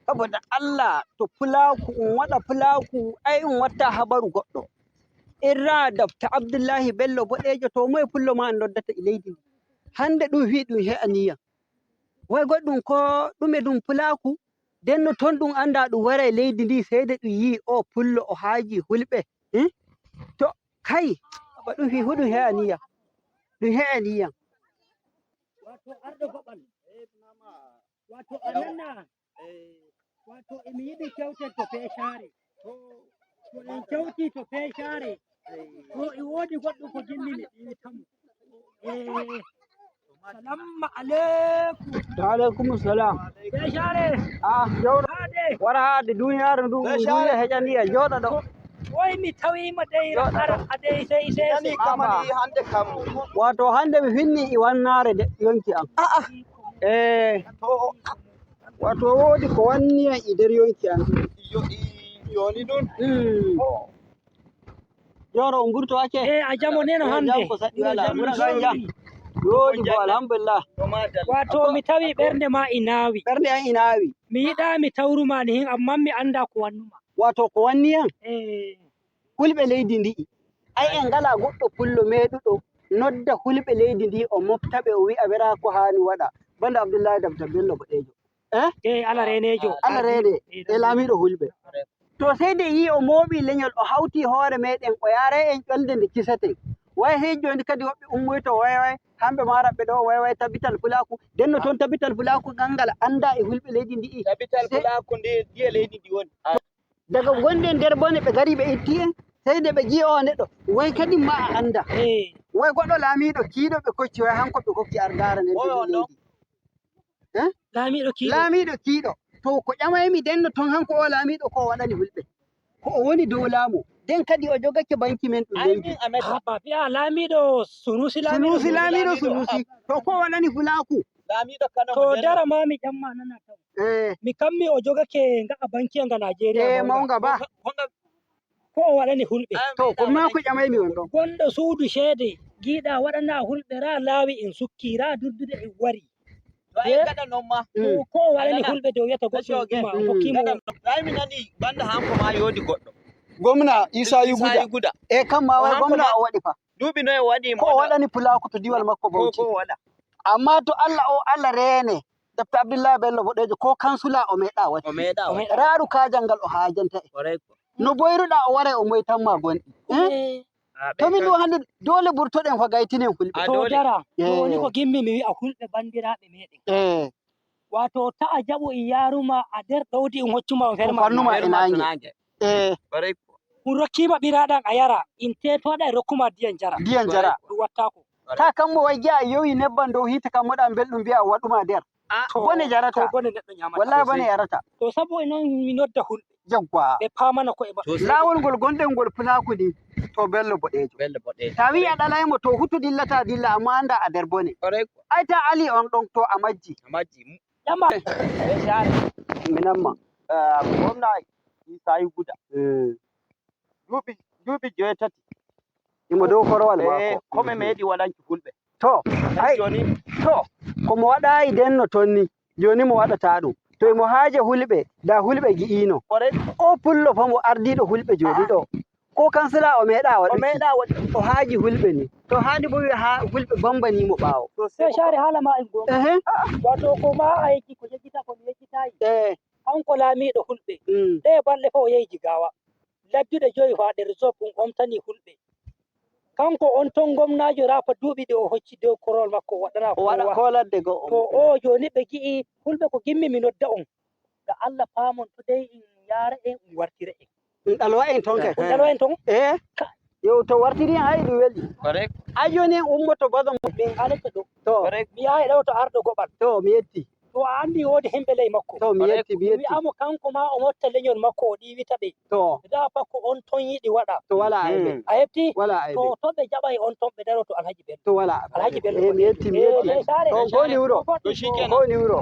saboda Allah to fulaku in waɗa fulaku ai in watta habaru goɗɗo irra Dr. Abdullahi Bello Boɗejo to moye pullo ma an noddata e leydi ndi hande ɗum wi ɗum he'aniya way goɗɗum ko ɗume ɗum fulaku nden no ton ɗum anda ɗum wara e leydi ndi seyde ɗum yi o pullo o haaji hulɓe to kai ba ɗum wi hu ɗum he'aniya wato arɗo goɓal wato ananna wato emi yiɗi kewten to peeshare to en kewti to peeshare to e woodi goɗɗum ko jimmini ɗiwitamo salamu aleykum wa alaikum salam peeshare jawɗo haade wara haade duniyaru ndu duniya heƴaniya jooɗo ɗo oy mi tawima dey ara adey sey sey kamani hande kam wato hande mi finni e wannare yonki am wato woodi ko wanniyan e nder yonki am yoni ɗum joro on gurto wake a jamo neno hande jam ko saɗɗi wala ɓura kan jam yoodi bo alhamdulillah wato mi tawi ɓernde ma e naawi ɓernde an e naawi mi yiɗa mi tawruma ni hin amma mi anda ko wannuma wato ko wanniyan hulɓe leydi ndi'i ai en ngala goɗɗo pullo meɗuɗo nodda hulɓe leydi ndi o mofta ɓe o wi'a wera ko hani waɗa banda Abdullahi Dr. Bello Boɗejo Allah renejo Allah rene e laamiɗo hulɓe to seyde yi o mooɓi leñol o hawti hoore meɗen o yaara en ƴolde nde kisaten way hey joni kadi woɓɓe ummoyto wayway hamɓe maraɓe ɗo wayway tabital fulaku denno toon tabital fulaku ngal anda e hulɓe leydi ndi tabital fulaku ndi diye leydi ndi woni daga gonɗe nder bone ɓe gari ɓe itti en seyde ɓe ji o neɗɗo way kadi ma a anda way goɗɗo laamiɗo kiiɗo ɓe kocci way hanko ɓe kokki argara nden leydi laamiɗo kiiɗo to ko ƴamaymi denno toon hanko o laamiɗo ko waɗani hulɓe ko o woni dow laamu nden kadi o jogake banki men ɗum leydi biya laamiɗo sunusi laamiɗo sunusi to ko waɗani fulaku laamiɗo kano to dara ma mi ƴamma nana taw mi kammi o jogake nga'a banki nga Najeriya mawnga ba ko o waɗani hulɓe to ko ma ko ƴamaymi on ɗon gonɗo suudu ceede giiɗa waɗana hulɓe ra laawi in sukki ra duddude en wari gaɗa noon ma ko o waɗani hulɓe dow wiyata goɗɗo ɗuma hokkimo ay mi nani banda hanko ma yoodi goɗɗo gomna Isa Yuguda kam ma way gomna o waɗi fa duuɓi noye waɗi ko o waɗani pulaku to diwal makko Bauchi amma to Allah reene Dr. Abdullahi Bello Boɗejo ko kansula o meeɗa waɗi raaru kajal ngal o haajanta no boyruɗa o waray o moytanma gonɗi to min ɗo hande dole ɓurtoɗen fa gaytinen hulɓe to dara woni ko gimmi mi wi'a hulɓe bandiraɓe meɗen wato ta a jaɓo e yaruma a nder ɗowdi in hoccuma on fernuma e nange un rokkima ɓiraɗan a yara in tetoɗa e rokkuma diyan jara ɗum wattako ta kammo way gi'a yowi nebban dow hite kam moɗan belɗum mbiya waɗuma nder to bone jarata bone neɗɗo ñamata wallahi bone yarata to sabo noon mi nodda hulɓe jagwa ɓe pamana koye maɓɓe lawol ngol gonɗen ngol fulaku ndi to Bello Boɗejo ta wi a ɗalaymo to hutu dillata dilla amma anda a nder bone ay ta ali on ɗon to a majji ƴama minamma gomna Isa Yuguda duuɓi joyetati imo dow korowal mako komi meeɗi waɗanki hulɓe to ay joni to komo waɗayi denno tonni joni mo waɗata ɗum to emo haaje hulɓe da hulɓe gi'ino o pullo fa mo ardiɗo hulɓe joni ɗo ko kansila o meeɗa waɗi o haaji hulɓe ni to hani bo wi ha hulɓe bambanimo ɓaawo sai share hala ma en gonga wato ko ma a yecci ko jejjita ko mi yejjitayi hanko laamiɗo hulɓe ɗe balɗe fa o yehi Jigawa ladduɗe 5 fa nder zop ɗum omtani hulɓe kanko on ton gomnajo rafa duuɓi ɗi o hocci dow korol makko waɗana ko ladde go to o joni ɓe gi'i hulɓe ko gimmi mi nodda on ga Allah paamon to dai in yara en wartira en ɗalwa en ton ke ɗalwa en ton yo to wartiri en hay ɗum weeli a joni en ummoto badon min haalete ɗo to mi yahi ɗo to arɗo goɓal to mi yetti to a andi woodi hemɓe ley makko to mi yetti wi'amo kanko ma o motta leñol makko o ɗiwita ɓe to da fa ko on ton yiɗi waɗa to wala aybe a hefti wala aybe to ɓe jaɓay on ton ɓe daro to Alhaji Bello to wala Alhaji Bello mi yetti to goni wuro